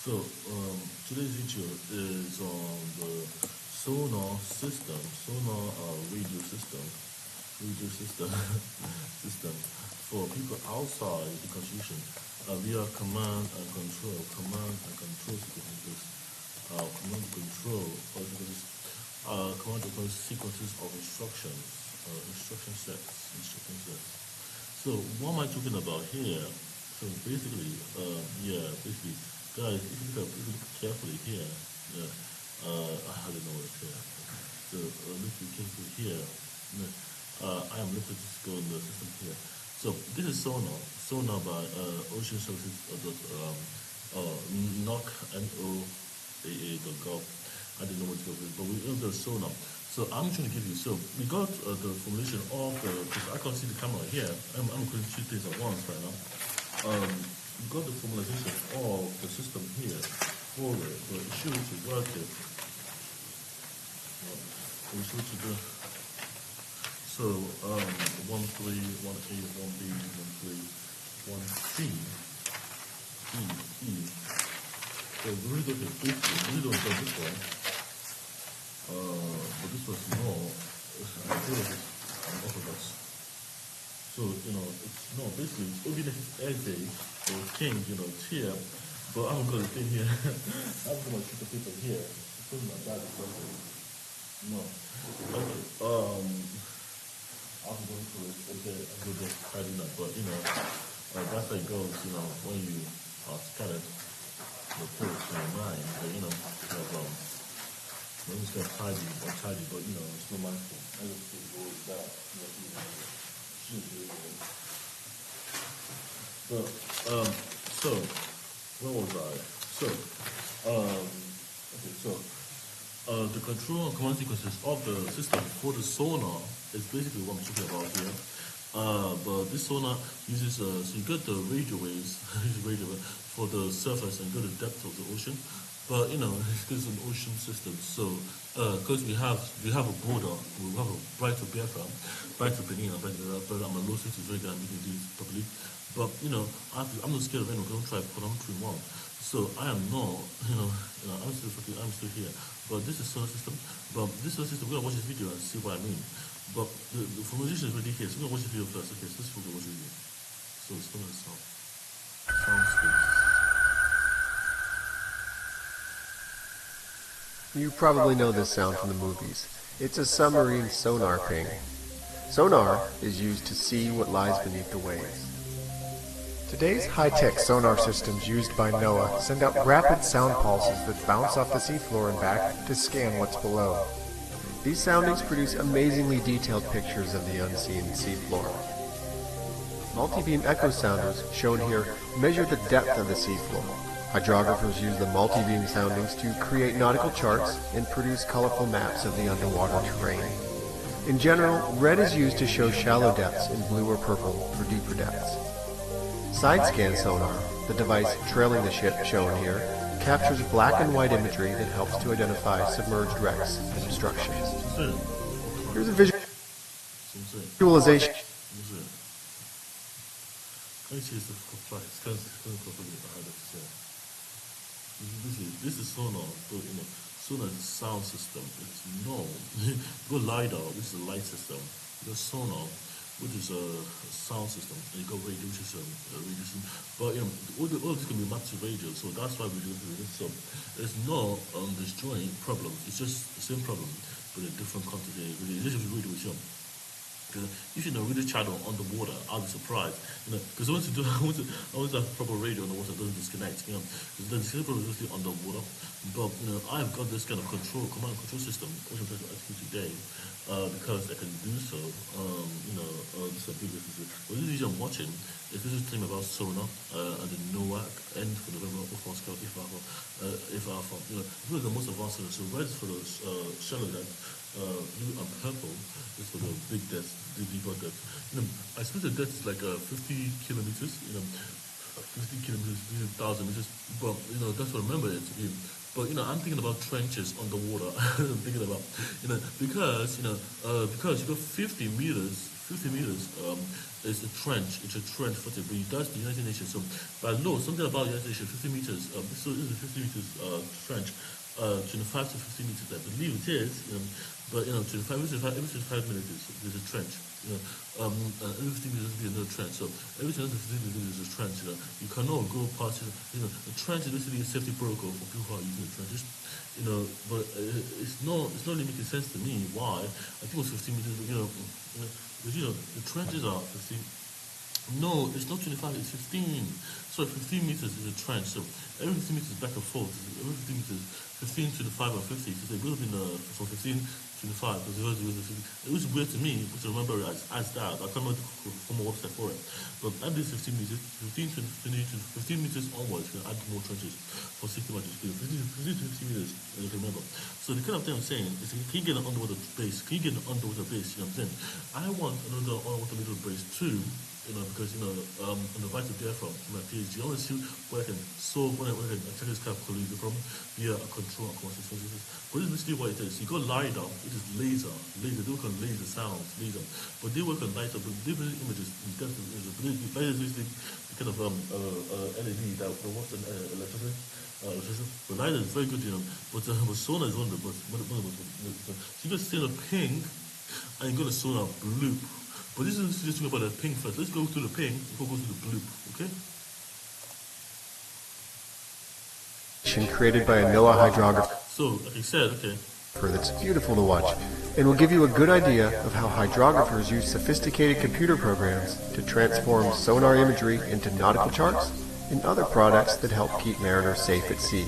So today's video is on the sonar system, radio system, system for people outside the constitution via command and control sequences. Command and control sequences of instructions, instruction sets. So what am I talking about here? So basically, guys, if you look carefully here, I don't know what's here. So look carefully here. I am let's just go in the system here. So this is sonar by Ocean Services NOAA.gov. I don't know what to go with, but we have the sonar. So I'm trying to give you. So we got the formulation of the. Because I can't see the camera here. I'm going to shoot things at once right now. We got the formalization of the system here for it, but it should work it. We should do. So 1, 3, 1, A, 1, B, 1, 3, 1, C, E. So we really don't get this one. We really don't get this one. But this was more. I feel like it's unorthodox. So it's basically it's OBS or king, tier. But I'm gonna thing here. I'm gonna shoot the paper here. It's my bad no. Okay. I'm going through it. Okay, I'm gonna just tidy up. But that's how it goes. When you are scattered, the thoughts in your mind. But when you say tidy, but it's not mindful. I just think it goes back. So where was I? The control and command sequences of the system for the sonar is basically what I'm talking about here. But this sonar uses so you get the radio waves, for the surface and go to the depth of the ocean. But it's an ocean system, so because we have a border, we have a right to Biafra, right to Benin, but I'm a low state is very good, we can do it properly. But I'm not scared of anyone. Don't try put on 3 1. So I am not, I'm still here. But this is solar system. But this solar system, we're gonna watch this video and see what I mean. But the formulation is already here, so we're gonna watch this video first. Okay, so let's watch the video. So it's gonna sound space. You probably know this sound from the movies. It's a submarine sonar ping. Sonar is used to see what lies beneath the waves. Today's high-tech sonar systems used by NOAA send out rapid sound pulses that bounce off the seafloor and back to scan what's below. These soundings produce amazingly detailed pictures of the unseen seafloor. Multi-beam echo sounders, shown here, measure the depth of the seafloor. Hydrographers use the multi-beam soundings to create nautical charts and produce colorful maps of the underwater terrain. In general, red is used to show shallow depths and blue or purple for deeper depths. Side-scan sonar, the device trailing the ship shown here, captures black and white imagery that helps to identify submerged wrecks and obstructions. Here's a visualization. This is sonar. Sonar is a sound system. It's no. Go LiDAR. This is a light system. The sonar, which is a sound system, and you go radio, which is a radio system. But all this can be mapped to radio, so that's why we do this. So there's no destroying problem. It's just the same problem, but a different quantity. This is radio with you. If you read the channel on the water, I'll be surprised. Because I want to have proper radio on the water, doesn't disconnect. Because the disconnect problem is on the water. But I've got this kind of command and control system, which I'm trying to execute today, because I can do so. This is a big business. But this video I'm watching is this is thing about sonar and the NOAA, N for November, O for Scout, If Alpha. This is the most advanced sonar. So red is for the shallow depth. Blue and purple is for the big depth, the deeper depth. I suppose the depth is like 50 kilometers, 50 kilometers, 1,000 meters, but that's what I remember it to be. But I'm thinking about trenches underwater. I'm thinking about because you got 50 meters It's a trench. It's a trench footing, but that's the United Nations. So by law, something about the United Nations, 50 meters. So this is a 50 meters trench, 25 to 50 meters. I believe it is. But 25 every 25 minutes there's a trench. Every 15 meters will be another trench. So every 10 to 15 minutes there's a trench. You cannot go past. The trench is basically a safety protocol for people who are using the trenches. But it's not really making sense to me. Why? I think it was 15 meters. But the trenches are 15. No, it's not 25, it's 15. So 15 meters is a trench. So every 15 meters back and forth. Every 15 meters, 15 to the 5 or 50. So it would have been from 15 to the 5. Because it was weird to me, but I remember it as that. I can't remember from a website for it. But at this 15 meters, 15 to 15 meters onwards, you can add more trenches for 60 meters. 15 to 50 meters, I can remember. So the kind of thing I'm saying is, can you get an underwater base? Can you get an underwater base? You know what I'm saying? I want another underwater base too. Because on the right to there from my PhD, I want to see where I can solve, when I can check this kind of collision problem via a control and quantum synthesis. But this is basically what it is. You got LiDAR, which is laser. They work on laser sounds, laser. But they work on LiDAR, but they produce images in depth of images. But LiDAR is basically the kind of LED that wants an electricity. But LiDAR is very good, but sonar is one of the most. So you got to see the ping, and you got to sonar bloop. But this is just talking about the ping first. Let's go through the ping before we go to the bloop, okay? Created by a NOAA hydrographer. So, like I said, okay. That's beautiful to watch, and will give you a good idea of how hydrographers use sophisticated computer programs to transform sonar imagery into nautical charts and other products that help keep mariners safe at sea.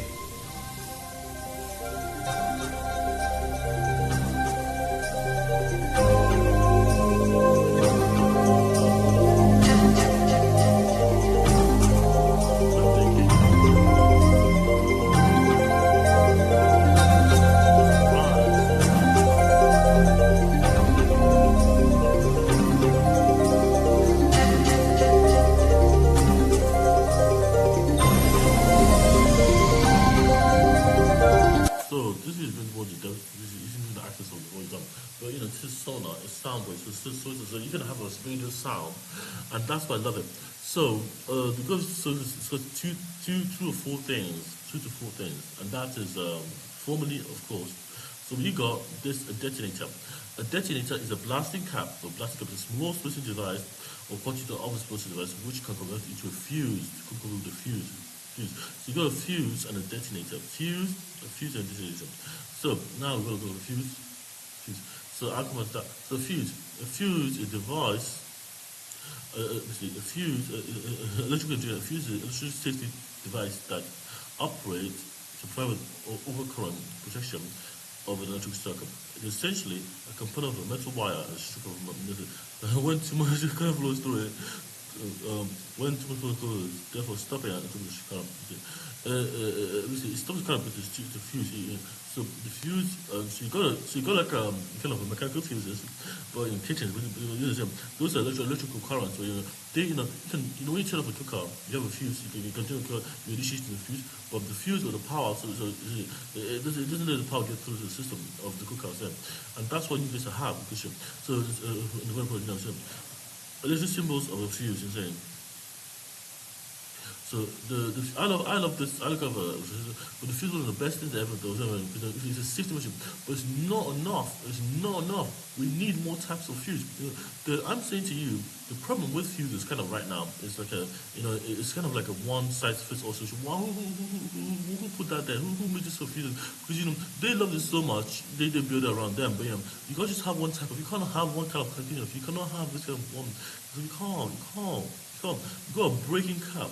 So you can have a radio sound, and that's why I love it. So because it's got two to four things, and that is formally, of course. So you got this a detonator. A detonator is a blasting cap. So blasting cap is a small explosive device or quantity of explosive device which can convert into a fuse. So you got a fuse and a detonator. A fuse and a detonator. So now we're gonna go to fuse. So I'll come that. So a fuse is a device. Electrical is an electrical safety device that operates to provide overcurrent protection of an electric circuit. It is essentially a component of a metal wire and a strip of metal. When too much kind of flows through it, therefore stopping it until the current. It stops the current because it's the fuse. So the fuse, so you got like kind of a mechanical fuses, but in kitchens, those are electrical currents. So when you turn off a cooker, you have a fuse. You can turn the cooker, you initiate the fuse, but the fuse or the power, so it doesn't let the power get through the system of the cooker. And that's what you need to have. So in the web program, there's the symbols of a fuse. You're saying. So I love this. I look over, but the fuse is one of the best things ever. It's a safety measure, but it's not enough. We need more types of fuse. I'm saying to you, the problem with fuses kind of right now is like it's kind of like a one size fits all solution. Who put that there? Who made this for fuses? Because they love this so much, they build it around them. But you can't just have one type of. You can't have one kind of continuum. You cannot have this kind of one. You can't. You got a breaking cap.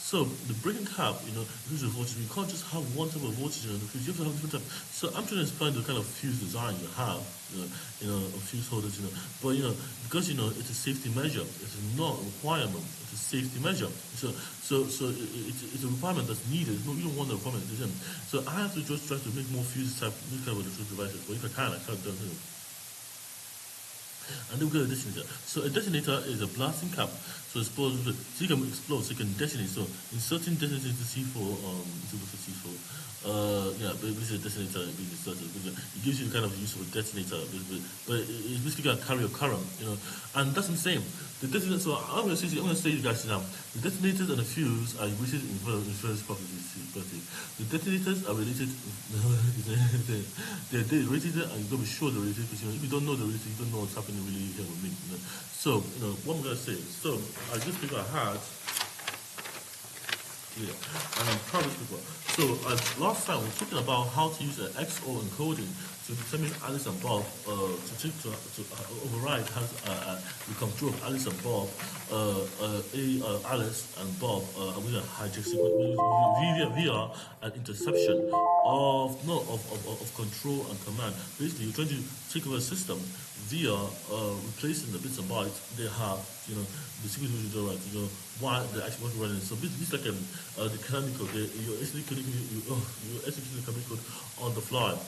So the breaking cap, use the voltage. You can't just have one type of voltage in the fuse. You have to have different type. So I'm trying to explain the kind of fuse design you have, of fuse holders, But because it's a safety measure. It's not a requirement. It's a safety measure. So it's a requirement that's needed. No, you don't want the requirement. So I have to just try to make more fuse type, this kind of electrical devices. But if I can, I can't do it. And then we got a detonator. So a detonator is a blasting cap. So explode, so you can explode, so you can detonate. So inserting detonator into C4, C4. Yeah, but this is a detonator being inserted. It gives you the kind of use of a detonator, but it's basically going to carry a current, And that's what I'm saying. The detonator. So I'm going to say to you guys now. The detonators and the fuse are related in various properties. The detonators are related. they're related, and you've got to be sure they're related, because if you don't know they're related, you don't know what's happening really here with me. So what I'm going to say. So I just figured I had. Yeah, and I'm proud of people. So last time we were talking about how to use an XOR encoding to determine Alice and Bob, to override the control of Alice and Bob, Alice and Bob with a hijack sequence, via an interception of control and command. Basically, you're trying to take over a system via replacing the bits and bytes they have, the sequence which you do right, why they actually want to run it. So this is like the canonical. You're executing the canonical code on the fly.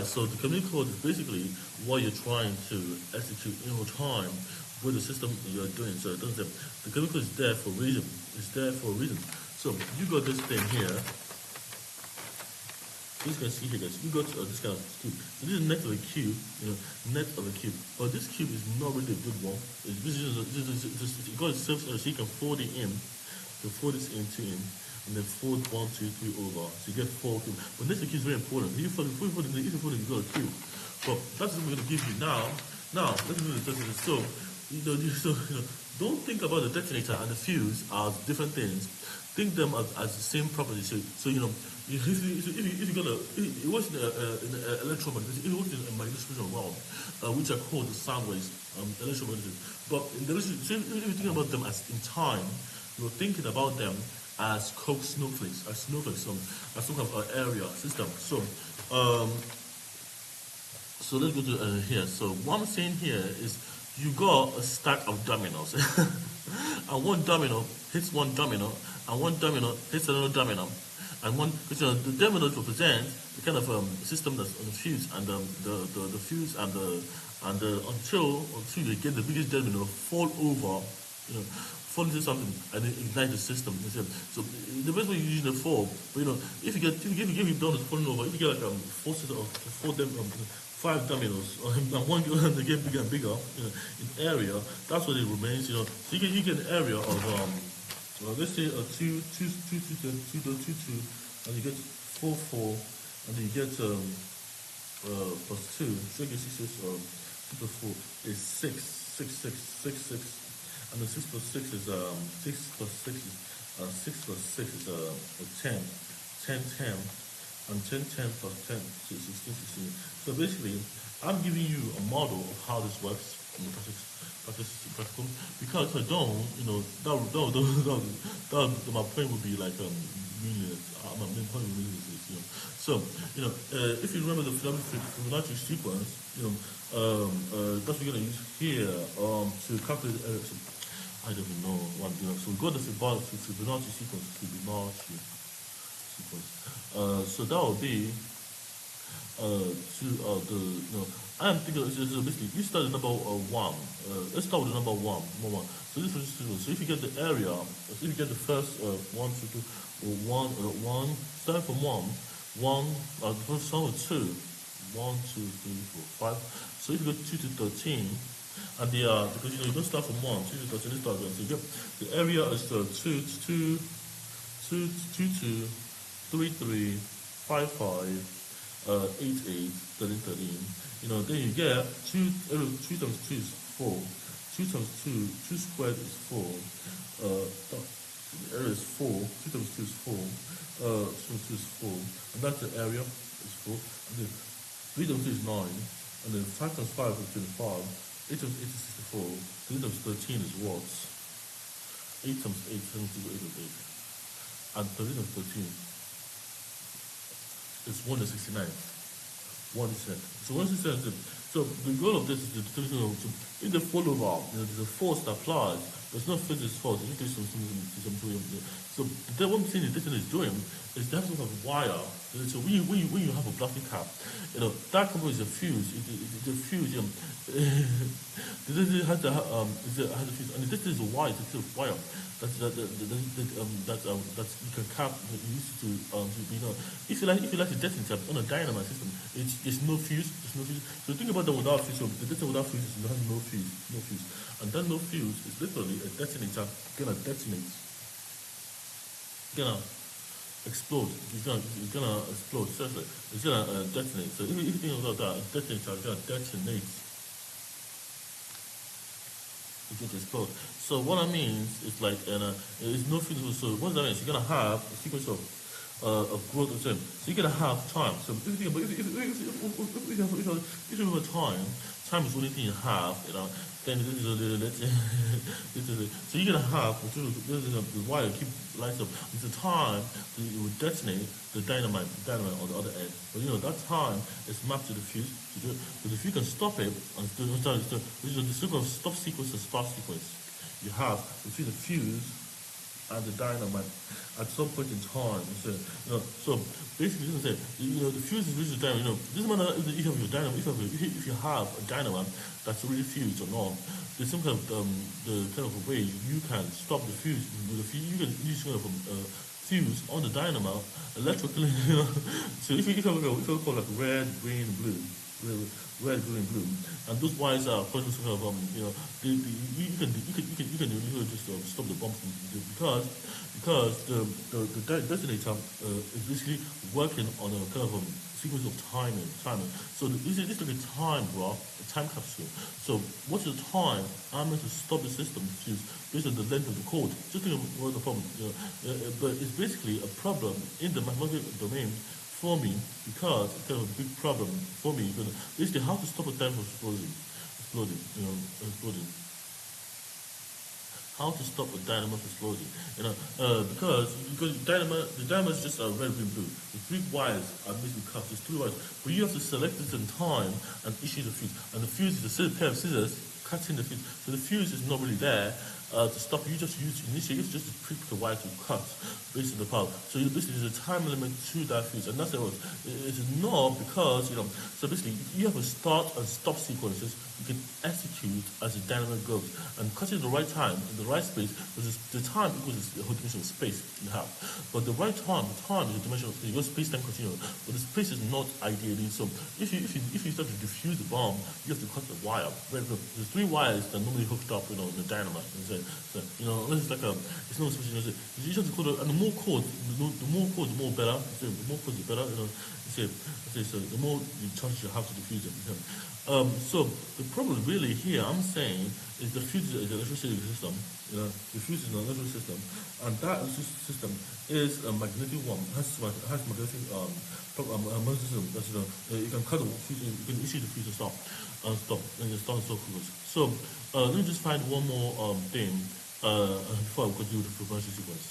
So the canonical code is basically what you're trying to execute in real time with the system you're doing. So it doesn't. The canonical is there for a reason. It's there for a reason. So you got this thing here. You can see here, guys. You got this kind of cube. So this is net of a cube, net of a cube. But this cube is not really a good one. This is you got it self, so you can fold it in. You fold this into in, and then fold 1, 2, 3 over. So you get 4 cubes. But net of a cube is very important. If you fold it, you got a cube. But that's what we're going to give you now. Now let's do the detonator. So don't think about the detonator and the fuse as different things. Think them as the same property. So if you're gonna, it works in the electromagnetic, it works in a magnetic realm, which are called the sound waves, electromagnetic. But if you're thinking about them as in time, you're thinking about them as KochSnaowflakes, as some kind of area system. So let's go to here. So what I'm saying here is you got a stack of dominoes, and one domino hits one domino, and one domino hits another domino. And because the dominoes represent the kind of system that's on the fuse, and the fuse and until you get the biggest domino fall over, fall into something and ignite the system. So the best way you're using it for, but if you get dominoes falling over, if you get like 5 dominoes, and one they get bigger and bigger, in area, that's what it remains. So you get an area of let's say 2, 2, 2, 2, 2, 2, 2, 2, and you get 4, 4, and then you get plus 2. So you get 6, 2 plus 4 is 6, 6, 6, 6, 6, and the 6 plus 6 is 6 plus 6 is 6 plus 6 is 10, 10, 10, and 10, 10 plus 10 is 16, 16. So basically, I'm giving you a model of how this works in the practical. Because if I don't, my point would be like meaningless. My main point would be meaningless. So if you remember the Fibonacci sequence, that's what we're gonna use here to calculate. I don't even know what I'm doing. So we got the Fibonacci sequence. So that would be I'm thinking basically you start with number 1. Let's start with the number 1. So this is so if you get the area, if you get the first 1, 2, 2, or 1, start from 1, first start with 2, 1, 2, 3, 4, 5. So if you go 2 to 13, and they are because you don't start from 1, 2 to 13, start so you get the area is 2, 2, 2, 2, 2, 3, 3, 5, 5. 8, 8, 13, 13. Then you get 2 times 2 is 4. 2 times 2, 2 squared is 4. The area is 4. 2 times 2 is 4. 2 times 2 is 4. And that's the area, is 4. And then 3 times 2 is 9. And then 5 times 5 is 25. 8 times 8 is 64. 3 times 13 is what? 8 times 8 times 2 is 8. And 13 times 13. It's 1 to 69. 1 to 69. So 1 to 69. So the goal of this is to determine if the follower, there's a force that applies, there's no physics force. So what I'm saying the distance is doing is they have some kind of wire. So when you have a plastic cap, that component is a fuse. It's a fuse. This has has a fuse, and this is a wire. It's a wire that you can cap. You use if you like to detonate on a dynamite system, there's no fuse. There's no fuse. So think about that without fuse. So the detonator without fuse has no fuse, no fuse, and that no fuse is literally a detonator gonna detonate, gonna explode. It's gonna explode. Seriously, it's gonna detonate. So if you think about that, a detonator is gonna detonate. It's going to explode. So what I mean is like, it's no physical. So what that means, you're gonna have a sequence of growth of time. So you're gonna have time. So if you think about if you have time is the only thing you have. Then so you're gonna have the wire keep lights up. It's the time it will detonate the dynamite on the other end. But that time is mapped to the fuse. But if you can stop it, and the stop sequence and start sequence, you have between the fuse and the dynamite at some point in time. So basically, the fuse is really the dynamite. Doesn't matter if you have your dynamite, if you have a dynamite that's already fused or not. There's some kind of the kind of a way you can stop the fuse. You can use kind of fuse on the dynamo electrically. So if you call like red, green, blue, red, green, blue, and those wires are according to kind of you can just stop the bomb because the detonator is basically working on a kind of sequence of timing. So this is like a time graph, a time capsule. So what's the time I'm going to stop the system fuse based on the length of the code? Just think of what the problem. But it's basically a problem in the mathematical domain for me because it's kind of a big problem for me. Basically, how to stop a time from exploding. How to stop a dynamo from exploding? Because the dynamo is just a red, green, blue. The three wires are basically cut. There's three wires, but you have to select it in time and issue the fuse. And the fuse is a pair of scissors cutting the fuse. So the fuse is not really there to stop. You just initially it's just to prick the wire to cut based on the power. So basically there's a time limit to that fuse, and that's what it's not because So basically you have a start and stop sequences you can execute as the dynamo goes, and cutting the right time in the right space because the time equals the whole dimension of space you have. But the right time is the dimension of space. Your space time continuum, but the space is not ideally. So if you start to diffuse the bomb, you have to cut the wire. There's three wires that normally hooked up, in the dynamite. So unless it's like it's not supposed to. You just have to code, and the more code, the more better. The more code, the better. So the more chances you have to diffuse it. So the problem really here, I'm saying, is the fuse is an electricity system. The fuse is an electrical system, and that electricity system is a magnetic one. Has magnetic system. That's you can cut the fuse, you can issue the fuse and stop, and you start and stop. So let me just find one more thing before I continue with the Fibonacci sequence.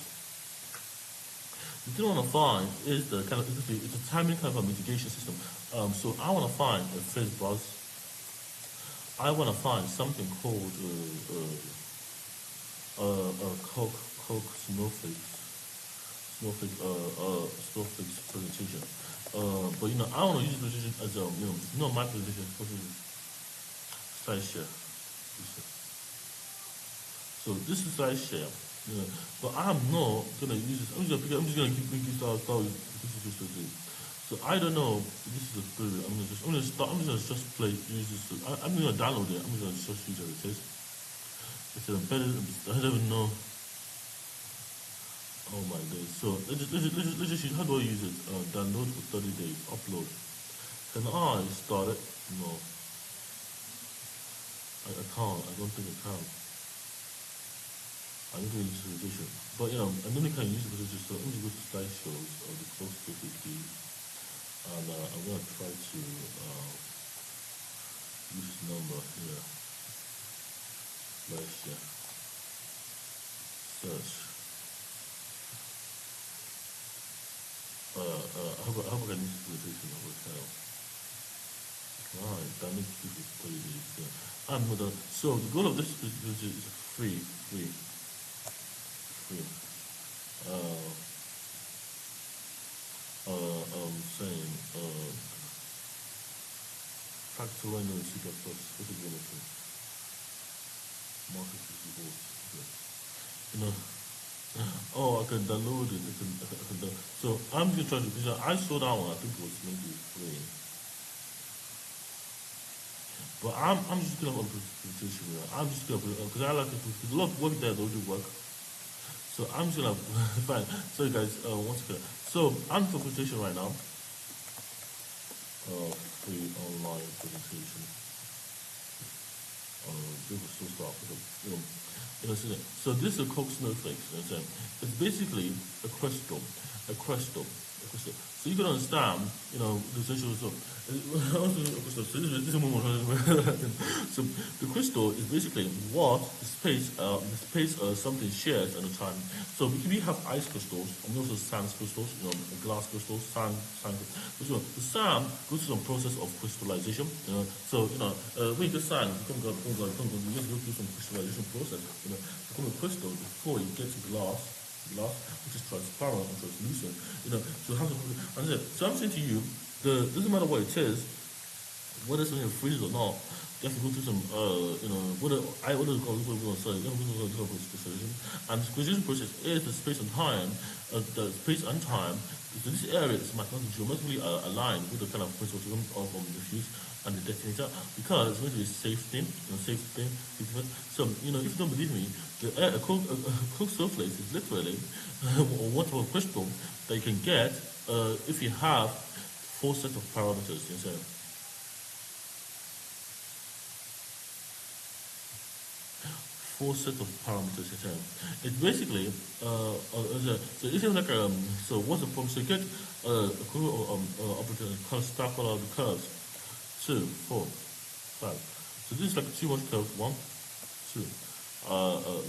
The thing I want to find is the kind of it's a timing kind of a mitigation system. So I want to find a phase buzz. I want to find something called KochSnaowflke presentation. But I want to use this presentation as my presentation. Slide share. So this is slide share. But I'm not gonna use this. I'm just gonna keep making start with this is just so I don't know if this is a theory. I'm gonna just use this. I'm gonna download it. I'm gonna just use it as it is. It's embedded. I don't even know. Oh my god. So let's just use, how do I use it? Download for 30 days. Upload. Can I start it? No. I can't. I don't think I can. I'm going to use this edition. But I only can use it because it's just I'm going to go to slideshows or the KochSnaowflke, and I'm going to try to use this number here. Slideshare. Search. I hope I can use this presentation over time. Right, that makes people play these. So the goal of this presentation is free. factor in C++. What is it? Market keyboard. You know. Oh, I can download it. So I'm just trying to. Because I saw that one. I think it was maybe free. But I'm just gonna have a presentation. I'm just gonna because I like it because a lot of work there don't do work. So I'm just gonna fine. Sorry guys, once again. So I'm for presentation right now. Free online presentation. This was so start with so this is a KochSnaowflake. It's basically a crystal. So you can understand, the essential. So the crystal is basically what the space something shares at a time. So we have ice crystals and also sand crystals, glass crystals, sand. So the sand goes through some process of crystallization. When you get sand, you just go through some crystallization process. Become a crystal before you get to glass, which is transparent and translucent. So how to so I'm saying to you, doesn't matter what it is, whether something freezes or not, you have to go through some what is it called? Crystallization. And the crystallization process is the space and time. So this area is geometrically aligned with the kind of principle of the fuse and the detonator, because it's going to be a safe thing, So, if you don't believe me, a KochSnaowflake is literally a water crystal that you can get if you have 4 sets of parameters. Four sets of parameters. It's basically so if you like so what's the problem? So you get operator stack all of the curves. 2, 4, 5. So this is like 2 much curve. 1, 2.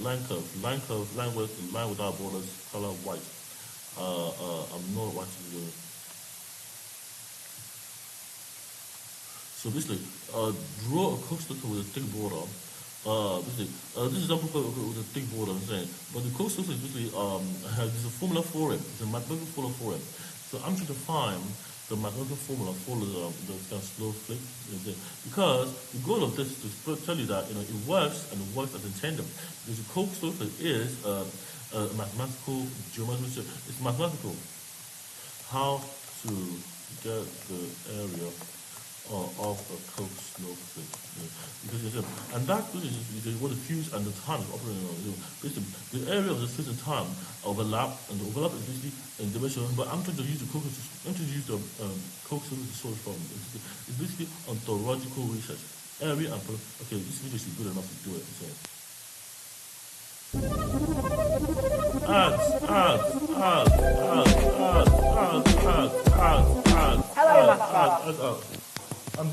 Line curve, line without borders, color white. I'm not watching. So basically, draw a KochSnaowflake with a thick border. This is example with a thick border, I'm saying. But the KochSnaowflake basically there's a formula for it. It's a mathematical formula for it. So I'm trying to find the mathematical formula for the snowflake, because the goal of this is to tell you that it works and it works as intended. Because the KochSnaowflake is a mathematical geometry. It's mathematical. How to get the area of a KochSnaowflake, because and that is what the fuse and the time is operating on. Basically, the area of the fuse and time overlap, and the overlap is basically in dimension. But I'm trying to use the KochSnaowflake source problem. It's basically ontological research. Area and okay, this video is good enough to do it. So. Hello, I'm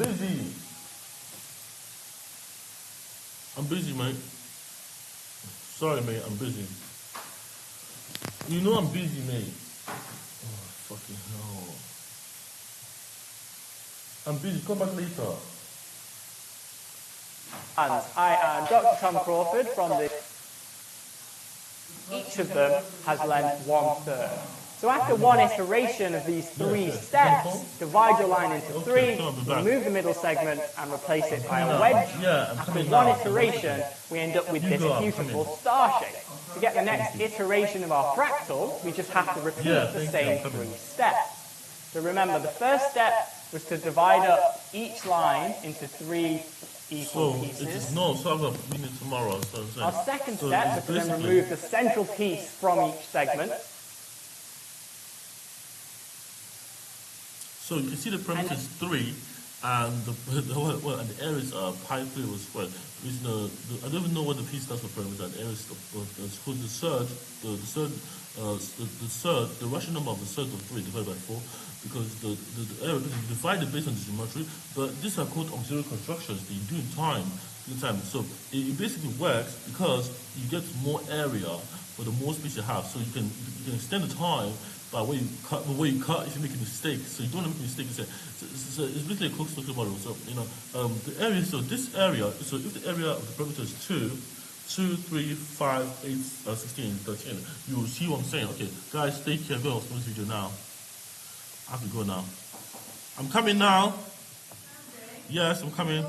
busy, mate. Sorry, mate, I'm busy. You know I'm busy, mate. Oh, fucking hell. I'm busy. Come back later. And I am Dr. Tom Crawford from the... Each of them has length 1/3. So after one iteration of these 3 steps, divide your line into 3, remove the middle segment and replace it by a wedge. After one iteration, we end up with this beautiful star shape. To get the next iteration of our fractal, we just have to repeat the same 3 steps. So remember, the first step was to divide up each line into 3 equal pieces. Tomorrow. Our second step was to then remove the central piece from each segment. So you can see the parameter is 3, and the areas are pi 3 over squared. I don't even know what the p stands for parameter. And areas called the surge. The rational number of the surge of 3 divided by 4, because the area is divided based on the geometry. But these are called auxiliary constructions that you do in time. So it basically works because you get more area for the more space you have. So you can extend the time by where you cut if you make a mistake. So you don't want to make a mistake. So it's basically a KochSnaowflake model. So the area. So this area. So if the area of the parameter is 2, 3, 5, 8, 16, 13, you will see what I'm saying. Okay, guys, stay here. Go on this video now. I have to go now. I'm coming now. Yes, I'm coming.